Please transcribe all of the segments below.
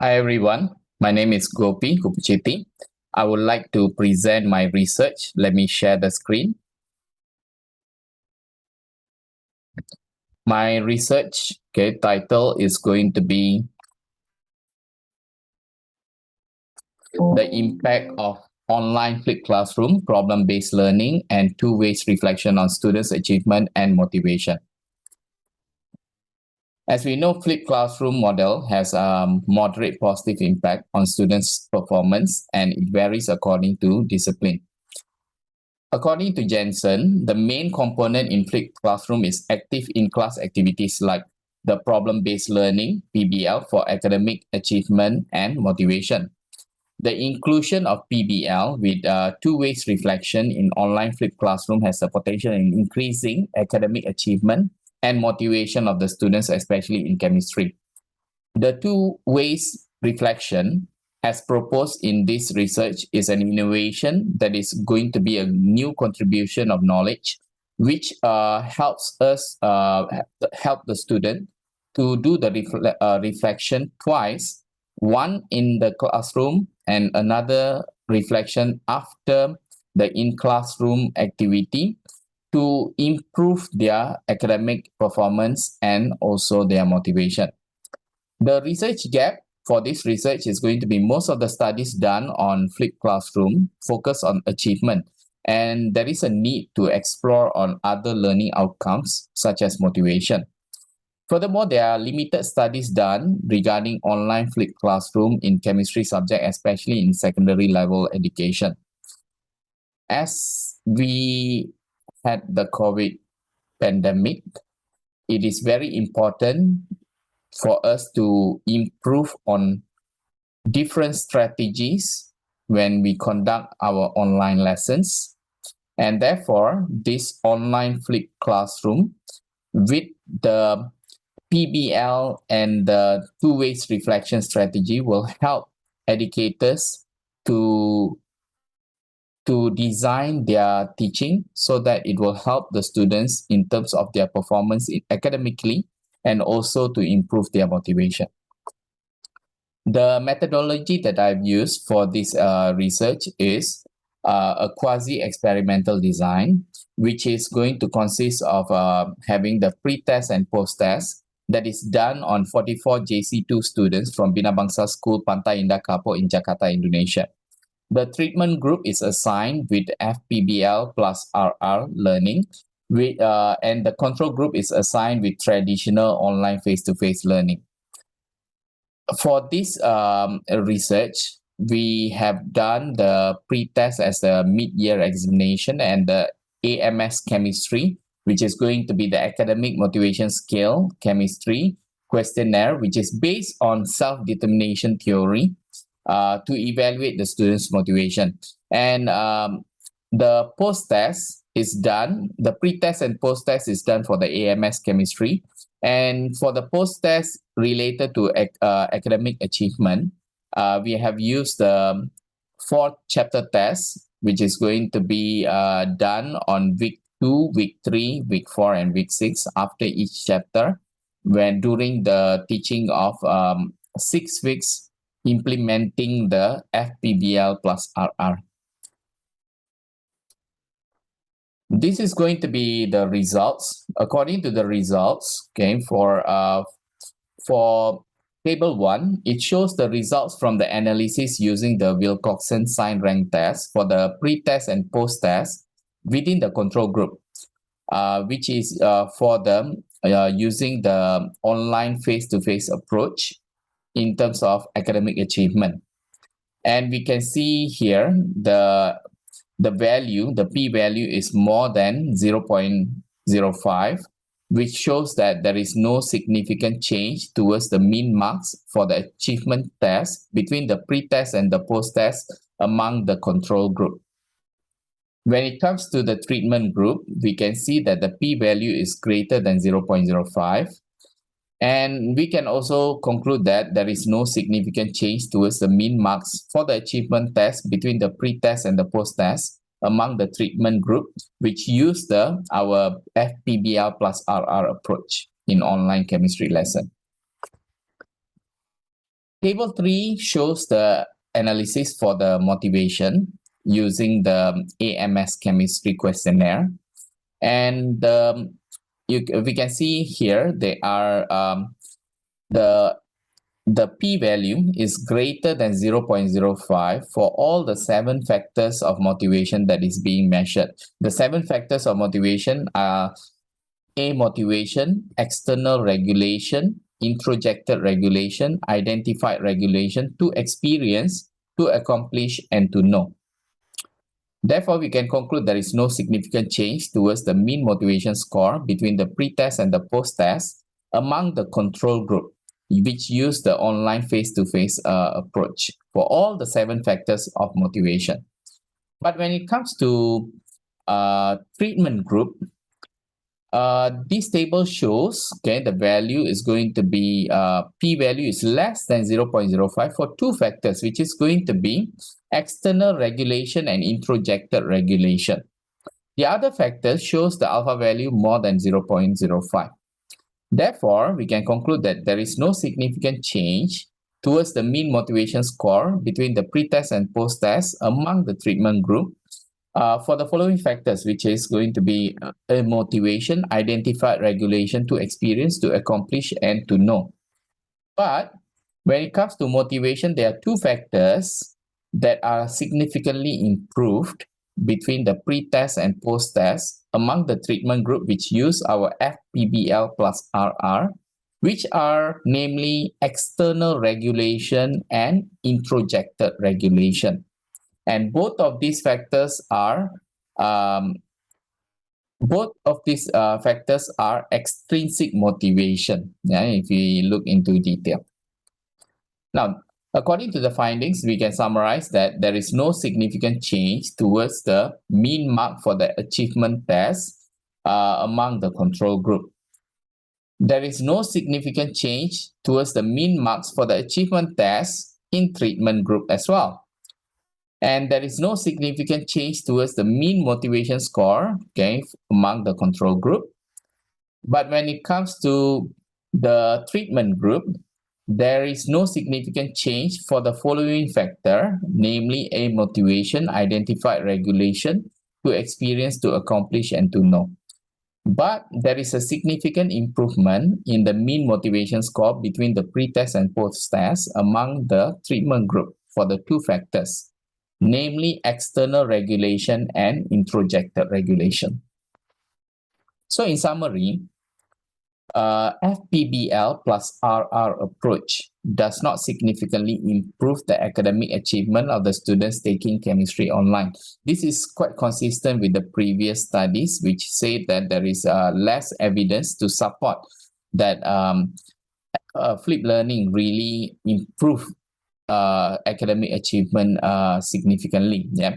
Hi everyone, my name is GOPI, KUPUCHITTY. I would like to present my research. Let me share the screen. My research title is going to be The Impact of Online Flipped Classroom, Problem-Based Learning, and Two-Way Reflection on Students' Achievement and Motivation. As we know, flipped classroom model has a moderate positive impact on students' performance, and it varies according to discipline. According to Jensen, the main component in flipped classroom is active in-class activities like the problem-based learning, PBL, for academic achievement and motivation. The inclusion of PBL with two-way reflection in online flipped classroom has the potential in increasing academic achievement and motivation of the students, especially in chemistry. The two-way reflection as proposed in this research is an innovation that is going to be a new contribution of knowledge, which helps us help the student to do the reflection twice, one in the classroom and another reflection after the in-classroom activity to improve their academic performance and also their motivation. The research gap for this research is going to be most of the studies done on flipped classroom focus on achievement, and there is a need to explore on other learning outcomes such as motivation. Furthermore, there are limited studies done regarding online flipped classroom in chemistry subject, especially in secondary level education. As we had the COVID pandemic, it is very important for us to improve on different strategies when we conduct our online lessons. And therefore, this online flipped classroom with the PBL and the two-way reflection strategy will help educators to design their teaching so that it will help the students in terms of their performance academically and also to improve their motivation. The methodology that I've used for this research is a quasi-experimental design, which is going to consist of having the pre-test and post-test that is done on 44 JC2 students from Bina Bangsa School, Pantai Indah Kapuk in Jakarta, Indonesia. The treatment group is assigned with Fpbl plus RR learning, and the control group is assigned with traditional online face-to-face learning. For this research, we have done the pre-test as the mid-year examination and the AMS chemistry, which is going to be the academic motivation scale chemistry questionnaire, which is based on self-determination theory to evaluate the students' motivation. And the post-test is done, the pre-test and post-test is done for the AMS chemistry. And for the post-test related to academic achievement, we have used the 4th chapter test, which is going to be done on week 2, week 3, week 4, and week 6 after each chapter, when during the teaching of 6 weeks implementing the Fpbl plus RR. This is going to be the results. According to the results, okay, for table 1, it shows the results from the analysis using the Wilcoxon sign rank test for the pre-test and post-test within the control group, which is for them using the online face-to-face approach in terms of academic achievement. And we can see here the value, the p-value is more than 0.05, which shows that there is no significant change towards the mean marks for the achievement test between the pre-test and the post-test among the control group. When it comes to the treatment group, we can see that the p-value is greater than 0.05. And we can also conclude that there is no significant change towards the mean marks for the achievement test between the pre-test and the post-test among the treatment group, which use our Fpbl plus RR approach in online chemistry lesson. Table 3 shows the analysis for the motivation using the AMS chemistry questionnaire. And we can see here they are the p-value is greater than 0.05 for all the 7 factors of motivation that is being measured. The 7 factors of motivation are A, motivation, external regulation, introjected regulation, identified regulation, to experience, to accomplish, and to know. Therefore, we can conclude there is no significant change towards the mean motivation score between the pre-test and the post-test among the control group, which use the online face-to-face approach for all the 7 factors of motivation. But when it comes to treatment group, this table shows, okay, the value is going to be, p-value is less than 0.05 for 2 factors, which is going to be external regulation and introjected regulation. The other factor shows the alpha value more than 0.05. Therefore, we can conclude that there is no significant change towards the mean motivation score between the pre-test and post-test among the treatment group for the following factors, which is going to be a motivation, identified regulation, to experience, to accomplish, and to know. But when it comes to motivation, there are 2 factors that are significantly improved between the pre-test and post-test among the treatment group which use our Fpbl plus RR, which are namely external regulation and introjected regulation. And both of these factors are extrinsic motivation, yeah, if we look into detail. Now, according to the findings, we can summarize that there is no significant change towards the mean mark for the achievement test among the control group. There is no significant change towards the mean marks for the achievement test in treatment group as well. And there is no significant change towards the mean motivation score, okay, among the control group. But when it comes to the treatment group, there is no significant change for the following factor, namely A, motivation, identified regulation, to experience, to accomplish, and to know. But there is a significant improvement in the mean motivation score between the pre-test and post-test among the treatment group for the 2 factors, namely external regulation and introjected regulation. So in summary, Fpbl plus RR approach does not significantly improve the academic achievement of the students taking chemistry online. This is quite consistent with the previous studies, which say that there is less evidence to support that flipped learning really improve academic achievement significantly. Yeah.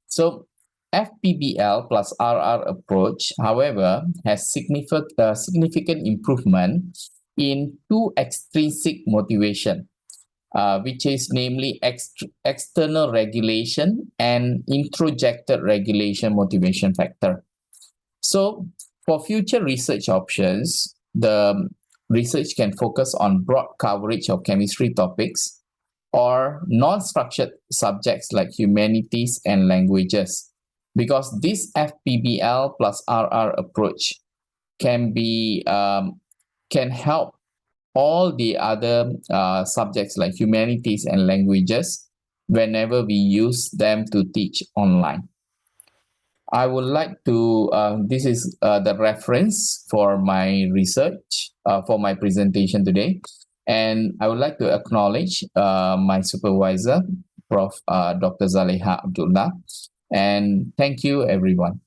So Fpbl plus RR approach, however, has significant improvement in 2 extrinsic motivation, which is namely external regulation and introjected regulation motivation factor. So for future research options, the research can focus on broad coverage of chemistry topics or non-structured subjects like humanities and languages, because this Fpbl plus RR approach can help all the other subjects like humanities and languages whenever we use them to teach online. I would like to, this is the reference for my research, for my presentation today. And I would like to acknowledge my supervisor, Prof. Dr. Zaleha Abdullah. And thank you, everyone.